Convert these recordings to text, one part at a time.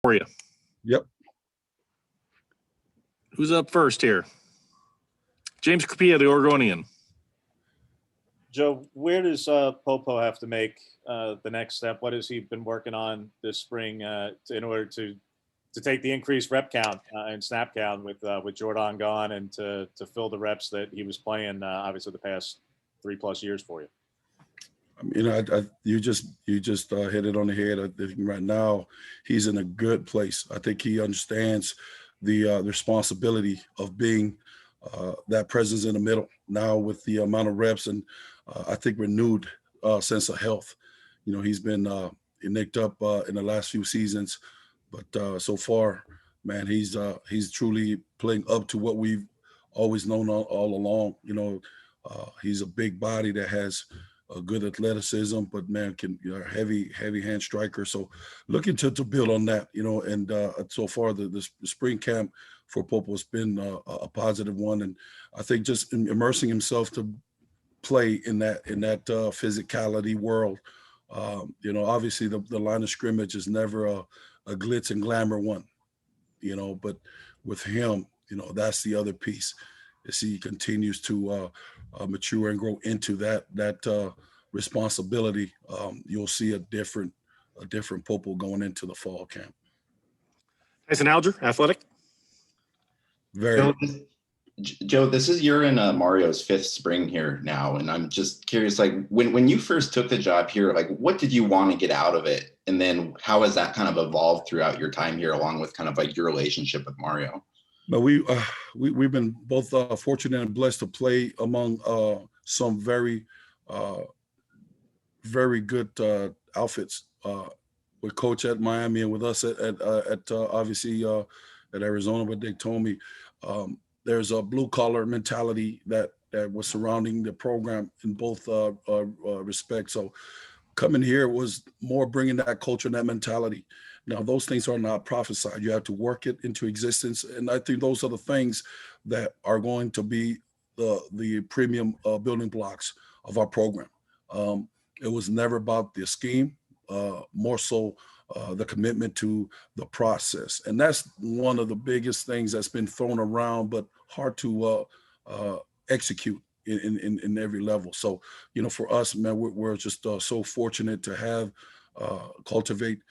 for you. Yep. Who's up first here? James Capilla, the Oregonian. Joe, where does Popo have to make the next step? What has he been working on this spring in order to take the increased rep count and snap count with Jordan gone and to fill the reps that he was playing obviously the past 3+ years for you? You just hit it on the head. I think right now he's in a good place. I think he understands the responsibility of being that presence in the middle now with the amount of reps and I think renewed sense of health. He's been nicked up in the last few seasons, but so far, man, he's truly playing up to what we've always known all along. He's a big body that has a good athleticism, but man, heavy hand striker. So looking to build on that, and so far the spring camp for Popo has been a positive one. And I think just immersing himself to play in that physicality world. Obviously the line of scrimmage is never a glitz and glamour one, but with him, that's the other piece. As he continues to mature and grow into that responsibility, you'll see a different Popo going into the fall camp. Tyson Alger, Athletic. Very. Joe, this is you're in Mario's 5th spring here now, and I'm just curious, like when you first took the job here, like what did you want to get out of it, and then how has that kind of evolved throughout your time here, along with kind of like your relationship with Mario? But we've been both fortunate and blessed to play among some very good outfits with Coach at Miami and with us at obviously at Arizona. But they told me there's a blue collar mentality that was surrounding the program in both respects. So coming here was more bringing that culture and that mentality. Now, those things are not prophesied. You have to work it into existence. And I think those are the things that are going to be the premium building blocks of our program. It was never about the scheme, more so the commitment to the process. And that's one of the biggest things that's been thrown around, but hard to execute in every level. So, for us, man, we're just so fortunate to have cultivate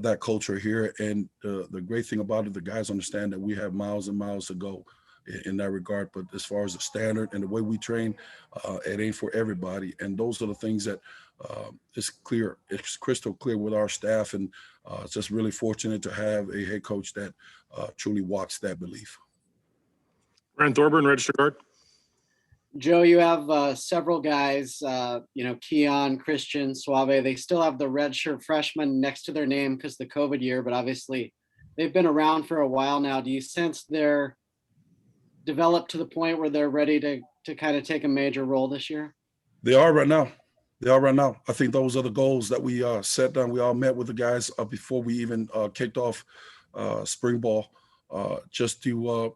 that culture here. And the great thing about it, the guys understand that we have miles and miles to go in that regard. But as far as the standard and the way we train, it ain't for everybody. And those are the things that it's crystal clear with our staff. And it's just really fortunate to have a head coach that truly walks that belief. Ryan Thorburn, registered guard. Joe, you have several guys, Keon, Christian, Suave. They still have the redshirt freshman next to their name because the COVID year, but obviously they've been around for a while now. Do you sense they're developed to the point where they're ready to kind of take a major role this year? They are right now. I think those are the goals that we set down. We all met with the guys before we even kicked off spring ball, just to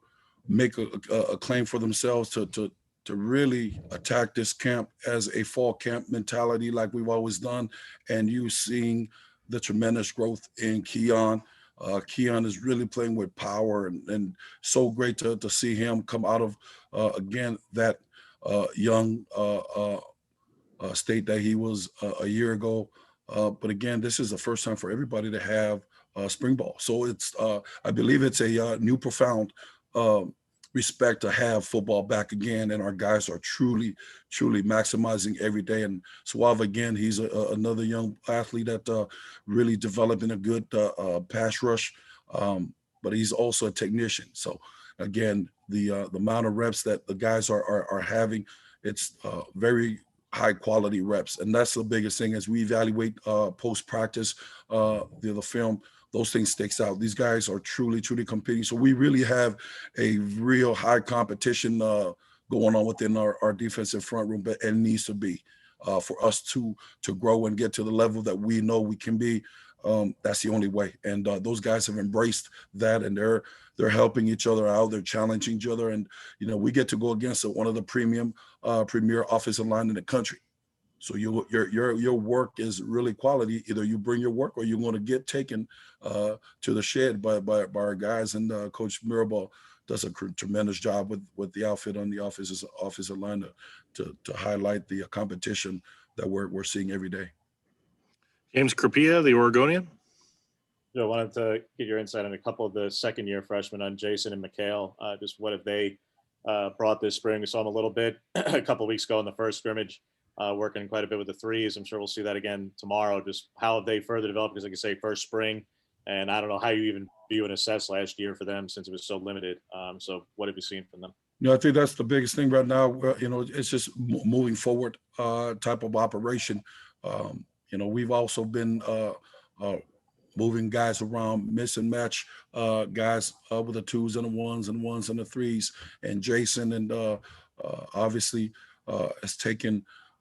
make a claim for themselves to really attack this camp as a fall camp mentality like we've always done. And you seeing the tremendous growth in Keon. Keon is really playing with power and so great to see him come out of, again, that young state that he was a year ago. But again, this is the first time for everybody to have spring ball. So it's, I believe it's a new profound respect to have football back again, and our guys are truly maximizing every day. And Suave, again, he's another young athlete that really developing a good pass rush, but he's also a technician. So again, the amount of reps that the guys are having, it's very high quality reps, and that's the biggest thing as we evaluate post practice the film. Those things sticks out. These guys are truly competing. So we really have a real high competition going on within our defensive front room, but it needs to be for us to grow and get to the level that we know we can be. That's the only way. And those guys have embraced that, and they're helping each other out. They're challenging each other, and we get to go against one of the premier offensive line in the country. So your work is really quality. Either you bring your work or you're going to get taken to the shed by our guys. And Coach Mirabal does a tremendous job with the outfit on the offensive line to highlight the competition that we're seeing every day. James Krupia, the Oregonian. Joe, wanted to get your insight on a couple of the second-year freshmen, on Jason and Mikhail. Just what have they brought this spring? We saw them a little bit a couple of weeks ago in the first scrimmage, working quite a bit with the threes. I'm sure we'll see that again tomorrow. Just how have they further developed? Because like I say, first spring, and I don't know how you even view and assess last year for them since it was so limited. So what have you seen from them? I think that's the biggest thing right now. It's just moving forward type of operation. We've also been moving guys around, miss and match guys with the twos and the ones and the threes. And Jason and obviously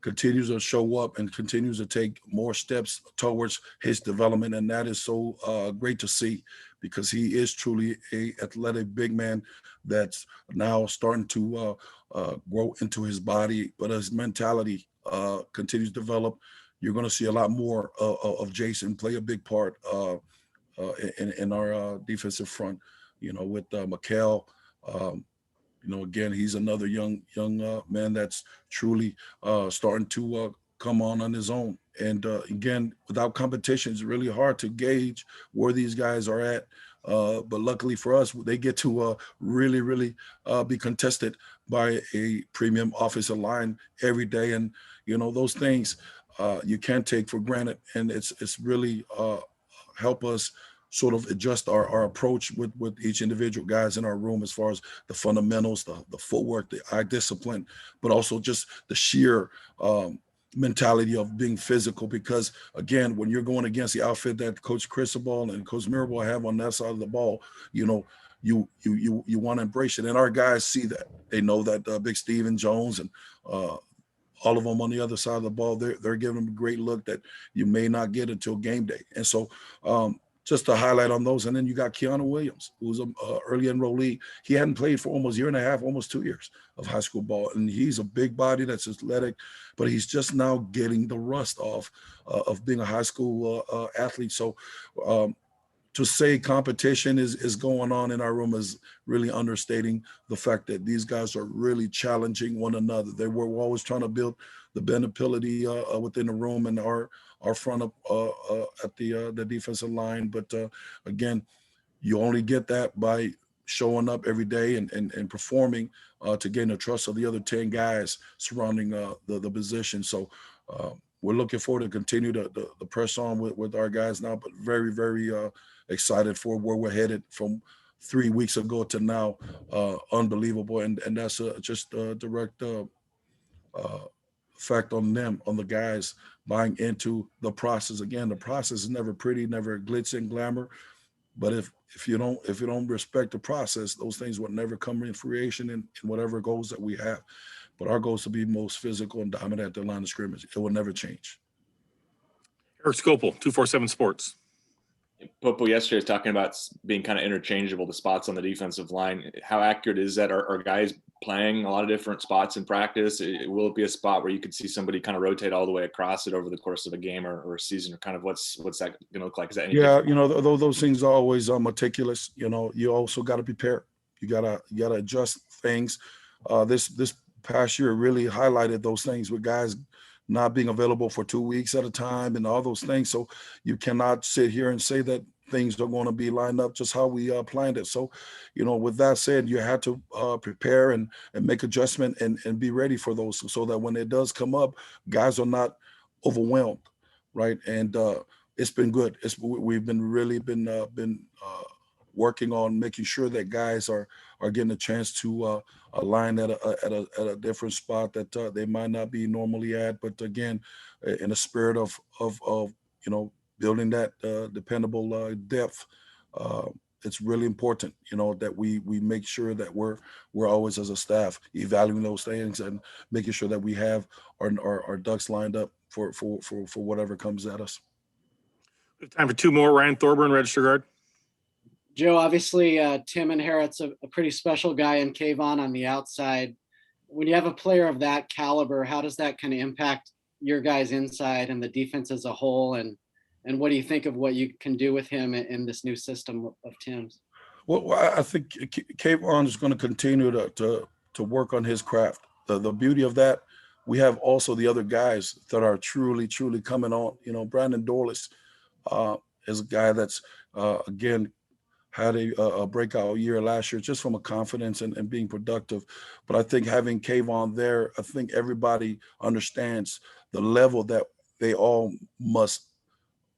continues to show up and continues to take more steps towards his development. And that is so great to see, because he is truly a athletic big man that's now starting to grow into his body, but his mentality continues to develop. You're going to see a lot more of Jason play a big part in our defensive front. With Mikhail, again, he's another young man that's truly starting to come on his own. And again, without competition, it's really hard to gauge where these guys are at. But luckily for us, they get to really be contested by a premium offensive line every day. And, those things you can't take for granted. And it's really help us sort of adjust our approach with each individual guys in our room, as far as the fundamentals, the footwork, the eye discipline, but also just the sheer mentality of being physical. Because again, when you're going against the outfit that Coach Cristobal and Coach Mirabal have on that side of the ball, you want to embrace it. And our guys see that. They know that Big Steven Jones and all of them on the other side of the ball, they're giving them a great look that you may not get until game day. And so just to highlight on those. And then you got Keanu Williams, who's an early enrollee. He hadn't played for almost a year and a half, almost 2 years of high school ball. And he's a big body that's athletic, but he's just now getting the rust off of being a high school athlete. So to say competition is going on in our room is really understating the fact that these guys are really challenging one another. We're always trying to build the bendability within the room and our front up at the defensive line. But again, you only get that by showing up every day and performing to gain the trust of the other 10 guys surrounding the position. So we're looking forward to continue the press on with our guys now, but very, very excited for where we're headed from 3 weeks ago to now. Unbelievable. And that's just a direct effect on them, on the guys buying into the process. Again, the process is never pretty, never glitz and glamour. But if you don't respect the process, those things will never come in fruition in whatever goals that we have. But our goal is to be most physical and dominant at the line of scrimmage. It will never change. Eric Scopel, 247 Sports. Popo yesterday was talking about being kind of interchangeable, the spots on the defensive line. How accurate is that? Are guys playing a lot of different spots in practice? Will it be a spot where you could see somebody kind of rotate all the way across it over the course of a game or a season, or kind of what's that going to look like? Is that those things are always meticulous. You also got to prepare. You gotta adjust things. This past year really highlighted those things with guys not being available for 2 weeks at a time and all those things. So you cannot sit here and say that things are going to be lined up just how we planned it. So, with that said, you had to prepare and make adjustment and be ready for those, so that when it does come up, guys are not overwhelmed, right? And it's been good. We've been really working on making sure that guys are getting a chance to align at a different spot that they might not be normally at. But again, in a spirit of building that dependable depth, it's really important, that we make sure that we're always, as a staff, evaluating those things and making sure that we have our ducks lined up for whatever comes at us. We have time for two more. Ryan Thorburn, register guard. Joe, obviously, Tim Inherit's a pretty special guy, and Kayvon on the outside. When you have a player of that caliber, how does that kind of impact your guys' inside and the defense as a whole, and what do you think of what you can do with him in this new system of Tim's? Well, I think Kayvon is going to continue to work on his craft. The beauty of that, we have also the other guys that are truly coming on. You know, Brandon Dorlis is a guy that's again had a breakout year last year just from a confidence and being productive. But I think having Kayvon there, I think everybody understands the level that they all must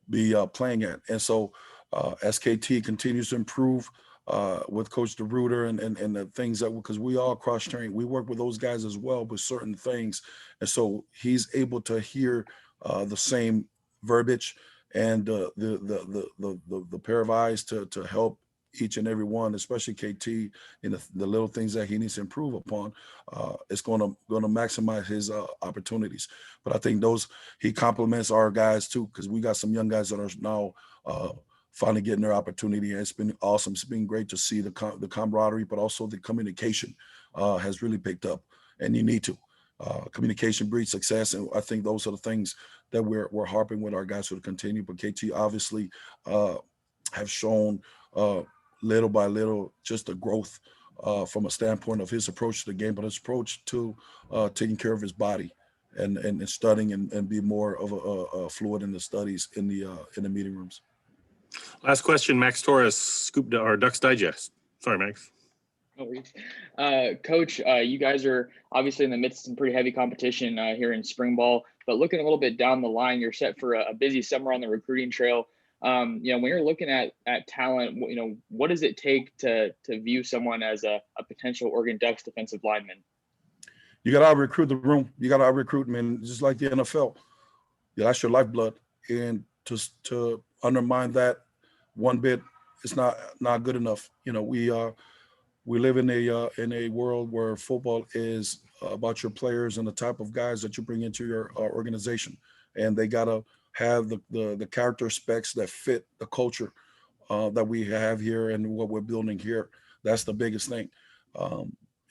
be playing at. And so as KT continues to improve with Coach DeRuiter and the things that, because we all cross-train, we work with those guys as well with certain things. And so he's able to hear the same verbiage and the pair of eyes to help each and every one, especially KT, in the little things that he needs to improve upon. It's going to maximize his opportunities. But I think he complements our guys too, because we got some young guys that are now finally getting their opportunity. And it's been awesome. It's been great to see the camaraderie, but also the communication has really picked up, and you need to. Communication breeds success, and I think those are the things that we're harping with our guys to continue. But KT obviously have shown little by little just the growth from a standpoint of his approach to the game, but his approach to taking care of his body and studying and be more of a fluid in the studies in the meeting rooms. Last question, Max Torres, Scoop or Ducks Digest. Sorry, Max. No worries. Coach, you guys are obviously in the midst of some pretty heavy competition here in spring ball, but looking a little bit down the line, you're set for a busy summer on the recruiting trail. When you're looking at talent, what does it take to view someone as a potential Oregon Ducks defensive lineman? You got to out-recruit the room. You got to out-recruit, man, just like the NFL. Yeah, that's your lifeblood. And to undermine that one bit, it's not good enough. We live in a world where football is about your players and the type of guys that you bring into your organization, and they gotta have the character specs that fit the culture that we have here and what we're building here. That's the biggest thing.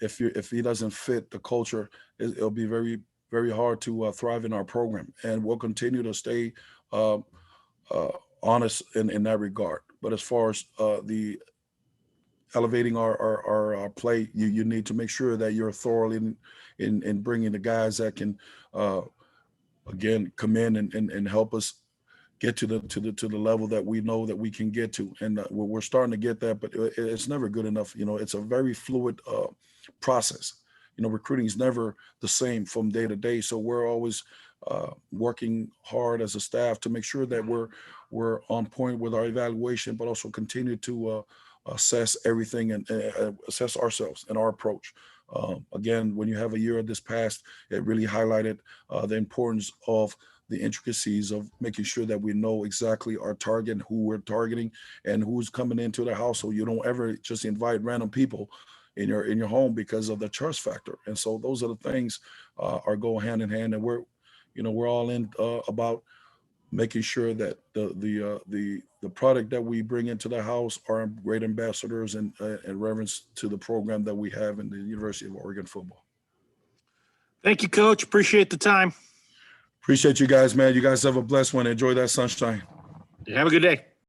If he doesn't fit the culture, it'll be very, very hard to thrive in our program, and we'll continue to stay honest in that regard. But as far as the elevating our play, you need to make sure that you're thoroughly in bringing the guys that can again come in and help us get to the level that we know that we can get to. And we're starting to get that, but it's never good enough. It's a very fluid process. Recruiting is never the same from day to day, so we're always working hard as a staff to make sure that we're on point with our evaluation, but also continue to assess everything and assess ourselves and our approach. Again, when you have a year of this past, it really highlighted the importance of the intricacies of making sure that we know exactly our target, who we're targeting, and who's coming into the house. So you don't ever just invite random people in your home because of the trust factor. And so those are the things are go hand in hand, and we're all in about making sure that the product that we bring into the house are great ambassadors and reverence to the program that we have in the University of Oregon football. Thank you, Coach. Appreciate the time. Appreciate you guys, man. You guys have a blessed one. Enjoy that sunshine. Have a good day.